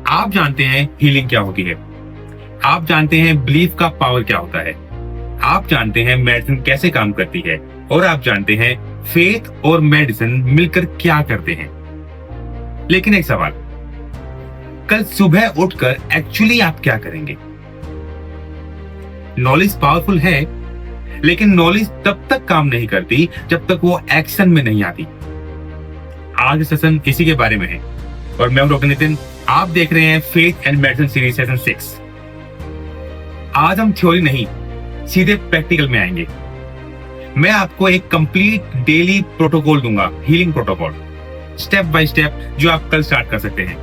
आप जानते हैं हीलिंग क्या होती है, आप जानते हैं बिलीफ का पावर क्या होता है, आप जानते हैं मेडिसिन कैसे काम करती है, और आप जानते हैं फेथ और मेडिसिन मिलकर क्या करते हैं। लेकिन एक सवाल, कल सुबह उठकर एक्चुअली आप क्या करेंगे? नॉलेज पावरफुल है, लेकिन नॉलेज तब तक काम नहीं करती जब तक वो एक्शन में नहीं आती। आज सेशन इसी के बारे में है और मैं हूं डॉक्टर नितिन। आप देख रहे हैं faith and medicine series session 6। आज हम थ्योरी नहीं, सीधे प्रैक्टिकल में आएंगे। मैं आपको एक कंप्लीट डेली प्रोटोकॉल दूंगा, healing protocol, step by step, जो आप कल स्टार्ट कर सकते हैं।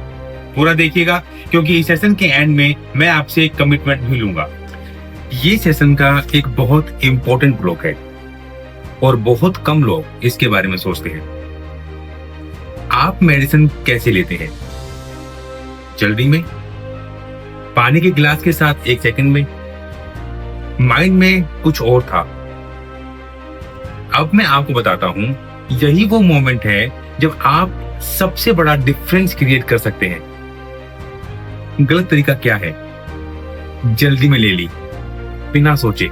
पूरा देखिएगा, क्योंकि इस सेशन के एंड में मैं आपसे एक कमिटमेंट भी लूंगा। ये सेशन का एक बहुत इंपॉर्टेंट ब्लॉक है और बहुत कम लोग इसके बारे में सोचते हैं। आप मेडिसिन कैसे लेते हैं? जल्दी में, पानी के गिलास के साथ 1 सेकंड में, माइंड में कुछ और था। अब मैं आपको बताता हूं, यही वो मोमेंट है जब आप सबसे बड़ा डिफरेंस क्रिएट कर सकते हैं। गलत तरीका क्या है? जल्दी में ले ली, बिना सोचे।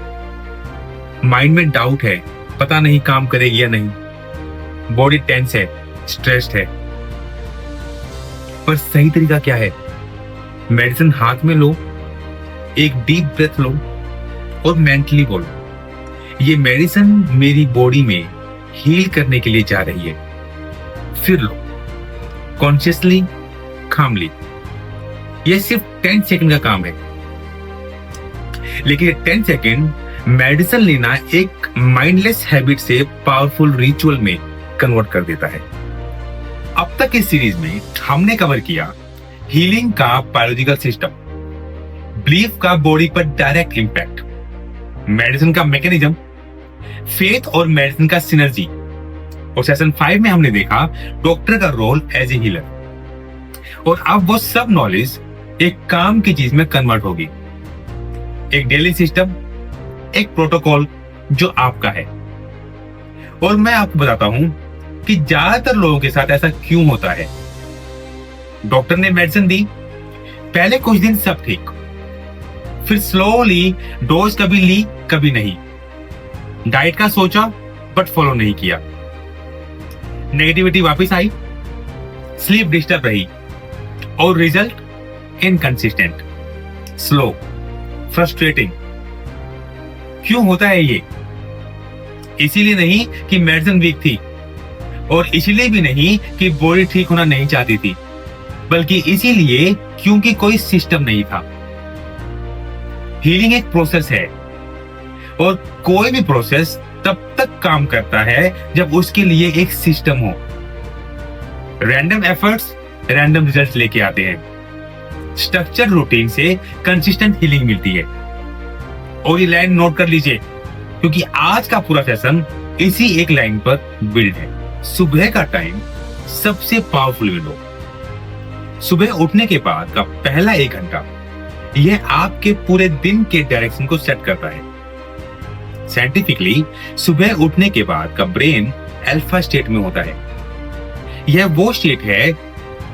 माइंड में डाउट है, पता नहीं काम करेगी या नहीं। बॉडी टेंस है, स्ट्रेस्ड है। पर सही तरीका क्या है? मेडिसिन हाथ में लो, एक डीप ब्रेथ लो और मेंटली बोलो, ये मेडिसिन मेरी बॉडी में हील करने के लिए जा रही है। फिर लो, कॉन्शियसली, कामली। ये सिर्फ 10 सेकंड का काम है, लेकिन 10 सेकंड मेडिसिन लेना एक माइंडलेस हैबिट से पावरफुल रिचुअल में कन्वर्ट कर देता है। अब तक इस सीरीज में हमने कवर किया हीलिंग का बायोलॉजिकल सिस्टम, बिलीफ का बॉडी पर डायरेक्ट इंपैक्ट, मेडिसिन का मैकेनिज्म, फेथ और मेडिसिन का सिनर्जी, और सेशन 5 में हमने देखा डॉक्टर का रोल एज ए हीलर। और अब वो सब नॉलेज एक काम की चीज में कन्वर्ट होगी, एक डेली सिस्टम, एक प्रोटोकॉल जो आपका है। और मैं आपको बताता हूं कि ज्यादातर लोगों के साथ ऐसा क्यों होता है। डॉक्टर ने मेडिसिन दी, पहले कुछ दिन सब ठीक, फिर स्लोली डोज कभी ली कभी नहीं, डाइट का सोचा बट फॉलो नहीं किया, नेगेटिविटी वापस आई, स्लीप डिस्टर्ब रही, और रिजल्ट इनकंसिस्टेंट, स्लो, फ्रस्ट्रेटिंग। क्यों होता है ये? इसीलिए नहीं कि मेडिसिन वीक थी, और इसीलिए भी नहीं कि बॉडी ठीक होना नहीं चाहती थी, बल्कि इसीलिए क्योंकि कोई सिस्टम नहीं था। हीलिंग एक प्रोसेस है, और कोई भी प्रोसेस तब तक काम करता है जब उसके लिए एक सिस्टम हो। रैंडम एफर्ट्स रैंडम रिजल्ट्स लेके आते हैं। स्ट्रक्चर रूटीन से कंसिस्टेंट हीलिंग मिलती है। और ये लाइन नोट कर लीजिए, क्योंकि आज का पूरा सेशन इसी एक लाइन पर बिल्ड है। सुबह का टाइम सबसे पावरफुल विंडो। सुबह उठने के बाद का पहला 1 घंटा, यह आपके पूरे दिन के डायरेक्शन को सेट करता है। साइंटिफिकली, सुबह उठने के बाद का ब्रेन अल्फा स्टेट में होता है। यह वो स्टेट है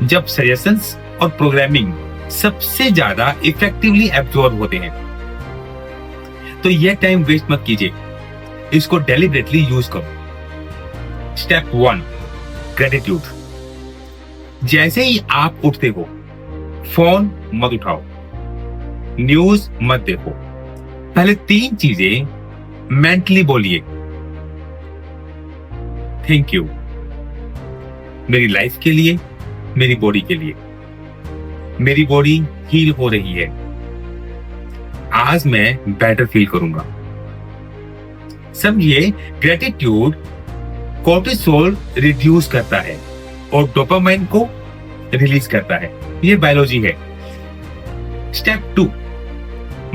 जब सजेशंस और प्रोग्रामिंग सबसे ज्यादा इफेक्टिवली एब्जॉर्ब होते हैं। तो यह टाइम वेस्ट मत कीजिए, इसको डेलिबरेटली यूज करो। Step 1, gratitude. जैसे ही आप उठते हो, फोन मत उठाओ, न्यूज मत देखो। पहले 3 चीजें मेंटली बोलिए। थैंक यू, मेरी लाइफ के लिए, मेरी बॉडी के लिए। मेरी बॉडी हील हो रही है, आज मैं बेटर फील करूंगा। समझिए, ग्रेटिट्यूड कोर्टिसोल रिड्यूस करता है और डोपामाइन को रिलीज करता है। ये बायोलॉजी है। Step 2,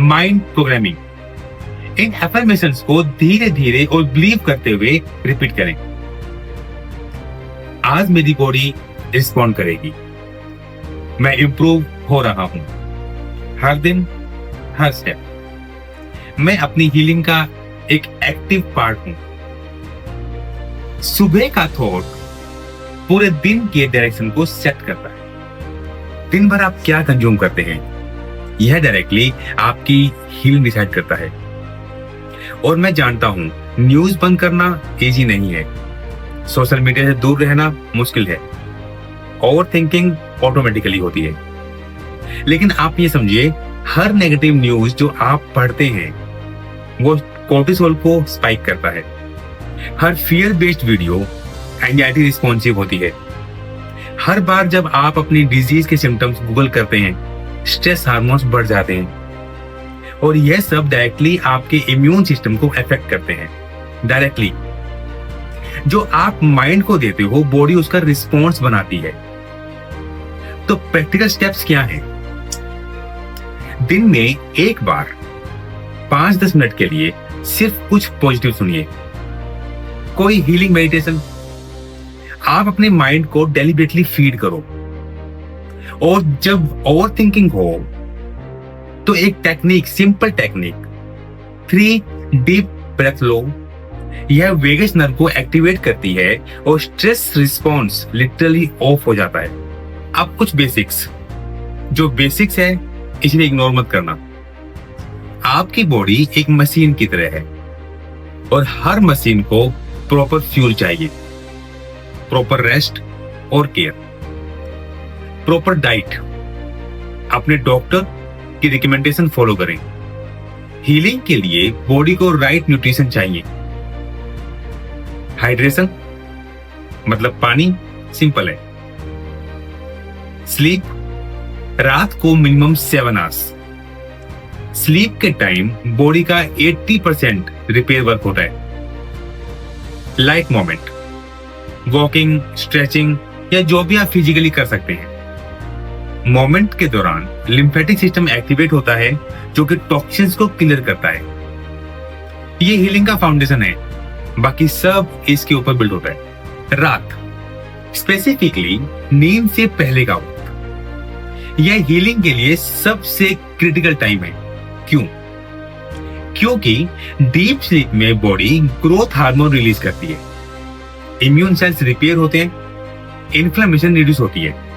mind programming. इन अफर्मेशंस को धीरे धीरे और बिलीव करते हुए रिपीट करें। आज मेरी बॉडी रिस्पॉन्ड करेगी, मैं इंप्रूव हो रहा हूं। हर दिन, हर स्टेप मैं अपनी हीलिंग का एक एक्टिव पार्ट हूं। सुबह का थॉट पूरे दिन के डायरेक्शन को सेट करता है। दिन भर आप क्या कंज्यूम करते हैं, यह डायरेक्टली आपकी हीलिंग डिसाइड करता है। और मैं जानता हूं न्यूज बंद करना इजी नहीं है, सोशल मीडिया से दूर रहना मुश्किल है, ओवर थिंकिंग ऑटोमेटिकली होती है। लेकिन आप ये समझिए, हर नेगेटिव न्यूज जो आप पढ़ते हैं वो कोर्टिसोल को स्पाइक करता है। हर fear based video anxiety responsive होती है। हर बार जब आप अपनी डिजीज के सिम्टम्स गूगल करते हैं, स्ट्रेस हार्मोन्स बढ़ जाते हैं और यह सब डायरेक्टली आपके इम्यून सिस्टम को अफेक्ट करते हैं। डायरेक्टली जो आप माइंड को देते हो, बॉडी उसका रिस्पॉन्स बनाती है। तो प्रैक्टिकल स्टेप्स क्या हैं? दिन में एक बार 5-10 मिनट के लिए सिर्फ कुछ पॉजिटिव सुनिए, कोई हीलिंग मेडिटेशन। आप अपने माइंड को डेलिबरेटली फीड करो। और जब ओवर थिंकिंग हो तो एक technique, simple technique, 3 deep breath लो, यह वेगस नर्व को एक्टिवेट करती है और स्ट्रेस रिस्पॉन्स लिटरली ऑफ हो जाता है। अब कुछ बेसिक्स, जो बेसिक्स है इसलिए इग्नोर मत करना। आपकी बॉडी एक मशीन की तरह है और हर मशीन को प्रॉपर फ्यूल चाहिए, प्रॉपर रेस्ट और केयर, प्रॉपर डाइट। अपने डॉक्टर की रिकमेंडेशन फॉलो करें। हीलिंग के लिए बॉडी को राइट न्यूट्रिशन चाहिए। हाइड्रेशन मतलब पानी, सिंपल है। स्लीप, रात को मिनिमम 7 आवर्स। स्लीप के टाइम बॉडी का 80% रिपेयर वर्क होता है। लाइट मोमेंट, वॉकिंग, स्ट्रेचिंग या जो भी आप फिजिकली कर सकते हैं। मोमेंट के दौरान लिम्फेटिक सिस्टम एक्टिवेट होता है जो कि टॉक्सिन्स को क्लियर करता है। ये हीलिंग का फाउंडेशन है, बाकी सब इसके ऊपर बिल्ड होता है। रात, स्पेसिफिकली नींद से पहले का वक्त, यह हीलिंग के लिए सबसे क्रिटिकल टाइम है। क्यों? क्योंकि डीप स्लीप में बॉडी ग्रोथ हार्मोन रिलीज करती है, इम्यून सेल्स रिपेयर होते हैं, इन्फ्लेमेशन रिड्यूस होती है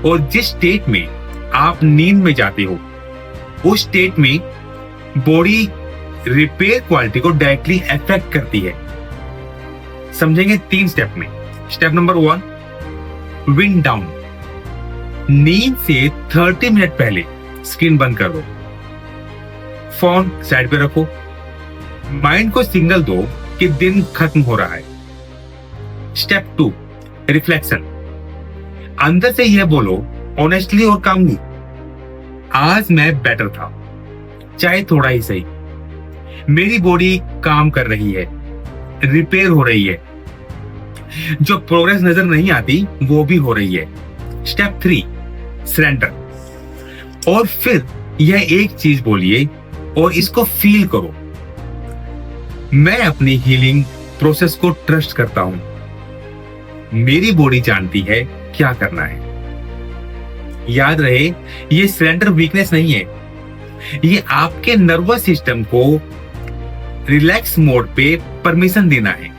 और जिस स्टेट में आप नींद में जाते हो उस स्टेट में बॉडी रिपेयर क्वालिटी को डायरेक्टली अफेक्ट करती है। समझेंगे 3 स्टेप में। Step number 1, wind down. नींद से 30 मिनट पहले स्क्रीन बंद कर दो, फोन साइड पे रखो, माइंड को सिग्नल दो कि दिन खत्म हो रहा है। Step 2, reflection. अंदर से यह बोलो ऑनेस्टली और कामली, आज मैं बेटर था, चाहे थोड़ा ही सही। मेरी बॉडी काम कर रही है, रिपेयर हो रही है, जो प्रोग्रेस नजर नहीं आती वो भी हो रही है। Step 3, surrender. और फिर यह एक चीज बोलिए और इसको फील करो, मैं अपनी हीलिंग प्रोसेस को ट्रस्ट करता हूं, मेरी बॉडी जानती है क्या करना है। याद रहे, ये सरेंडर वीकनेस नहीं है, ये आपके नर्वस सिस्टम को रिलैक्स मोड पे परमिशन देना है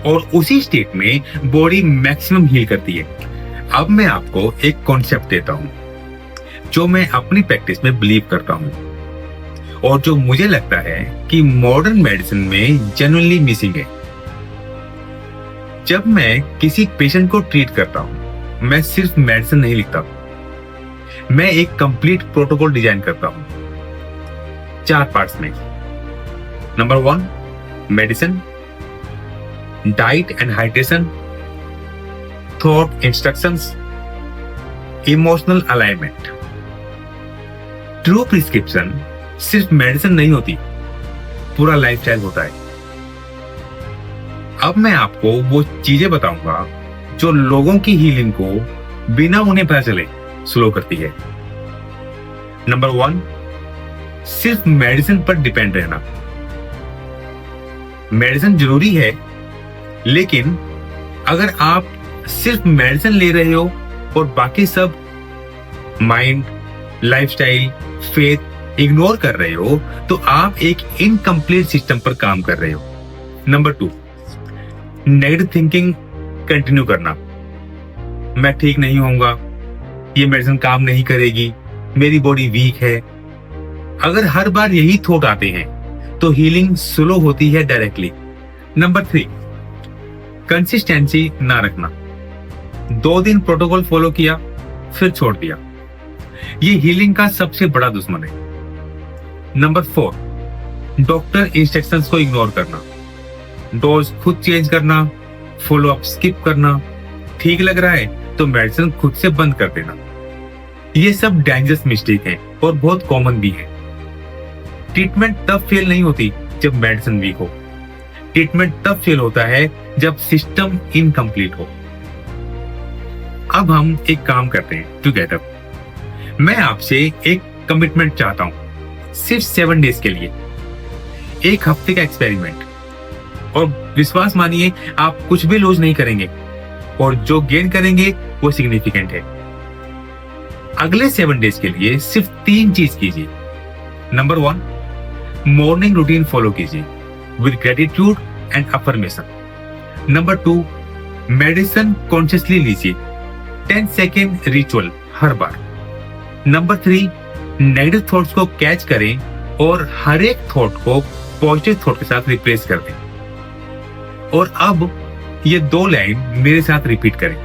और उसी स्टेट में बॉडी मैक्सिमम हील करती है। अब मैं आपको एक कॉन्सेप्ट देता हूं जो मैं अपनी प्रैक्टिस में बिलीव करता हूं और जो मुझे लगता है कि मॉडर्न मेडिसिन में जेन्युइनली मिसिंग है। जब मैं किसी पेशेंट को ट्रीट करता हूं, मैं सिर्फ मेडिसिन नहीं लिखता, मैं एक कंप्लीट प्रोटोकॉल डिजाइन करता हूं 4 पार्ट्स में। Number 1, medicine, diet and hydration, thought instructions, emotional alignment. True prescription सिर्फ मेडिसिन नहीं होती, पूरा लाइफस्टाइल होता है। अब मैं आपको वो चीजें बताऊंगा जो लोगों की हीलिंग को बिना उन्हें पता चले स्लो करती है। नंबर 1, सिर्फ मेडिसिन पर डिपेंड रहना। मेडिसिन जरूरी है, लेकिन अगर आप सिर्फ मेडिसिन ले रहे हो और बाकी सब माइंड, लाइफस्टाइल, फेथ इग्नोर कर रहे हो तो आप एक इनकम्प्लीट सिस्टम पर काम कर रहे हो। नंबर 2, नेगेटिव थिंकिंग कंटिन्यू करना। मैं ठीक नहीं होऊंगा, ये मेडिसिन काम नहीं करेगी, मेरी बॉडी वीक है। अगर हर बार यही थॉट आते हैं तो हीलिंग स्लो होती है डायरेक्टली। नंबर 3, कंसिस्टेंसी ना रखना। 2 दिन प्रोटोकॉल फॉलो किया फिर छोड़ दिया, ये हीलिंग का सबसे बड़ा दुश्मन है। नंबर 4, डॉक्टर इंस्ट्रक्शंस को इग्नोर करना। डोज खुद चेंज करना, फॉलो अप स्किप करना, ठीक लग रहा है तो मेडिसिन खुद से बंद कर देना। ये सब डेंजरस मिस्टेक है और बहुत कॉमन भी है। ट्रीटमेंट तब फेल नहीं होती जब मेडिसिन वीक हो, ट्रीटमेंट तब फेल होता है जब सिस्टम इनकम्प्लीट हो। अब हम एक काम करते हैं टुगेदर। मैं आपसे एक कमिटमेंट चाहता हूं, सिर्फ 7 डेज के लिए, 1 हफ्ते का एक्सपेरिमेंट। और विश्वास मानिए, आप कुछ भी लूज नहीं करेंगे और जो गेन करेंगे वो सिग्निफिकेंट है। अगले 7 डेज के लिए सिर्फ 3 चीज कीजिए। नंबर 1, मॉर्निंग रूटीन फॉलो कीजिए with gratitude and affirmation. Number 2, medicine consciously लीजिए, 10 सेकेंड रिचुअल हर बार। नंबर 3, नेगेटिव थॉट्स को कैच करें और हर एक थॉट को पॉजिटिव थॉट के साथ रिप्लेस कर दें। और अब ये 2 लाइन मेरे साथ रिपीट करें।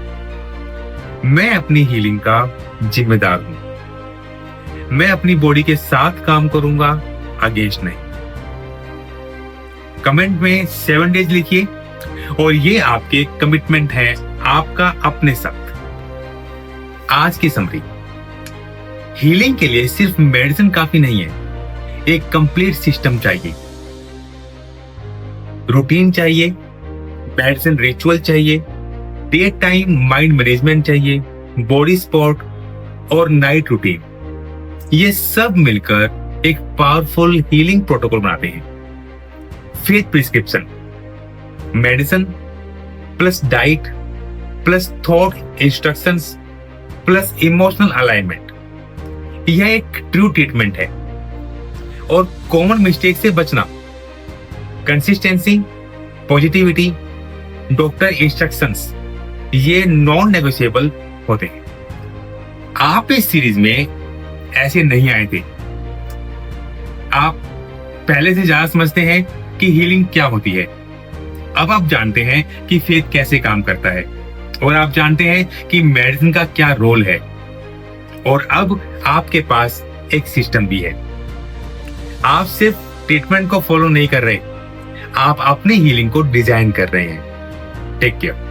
मैं अपनी हीलिंग का जिम्मेदार हूं। मैं अपनी बॉडी के साथ काम करूंगा, अगेंस्ट नहीं। कमेंट में 7 डेज लिखिए और ये आपके कमिटमेंट है आपका अपने साथ। आज की समरी, हीलिंग के लिए सिर्फ मेडिसिन काफी नहीं है, एक कंप्लीट सिस्टम चाहिए। रूटीन चाहिए, मेडिसिन रिचुअल चाहिए, डे टाइम माइंड मैनेजमेंट चाहिए, बॉडी स्पोर्ट और नाइट रूटीन। ये सब मिलकर एक पावरफुल हीलिंग प्रोटोकॉल बनाते हैं। Faith prescription, medicine plus diet plus thought instructions plus emotional alignment, यह एक ट्रू ट्रीटमेंट है। और कॉमन मिस्टेक से बचना, कंसिस्टेंसी, पॉजिटिविटी, डॉक्टर इंस्ट्रक्शंस, ये नॉन नेगोशिएबल होते हैं। आप इस सीरीज में ऐसे नहीं आए थे। आप पहले से ज्यादा समझते हैं कि हीलिंग क्या होती है। अब आप जानते हैं कि फेथ कैसे काम करता है और आप जानते हैं कि मेडिसिन का क्या रोल है। और अब आपके पास एक सिस्टम भी है। आप सिर्फ ट्रीटमेंट को फॉलो नहीं कर रहे, आप अपनी हीलिंग को डिजाइन कर रहे हैं। Take care.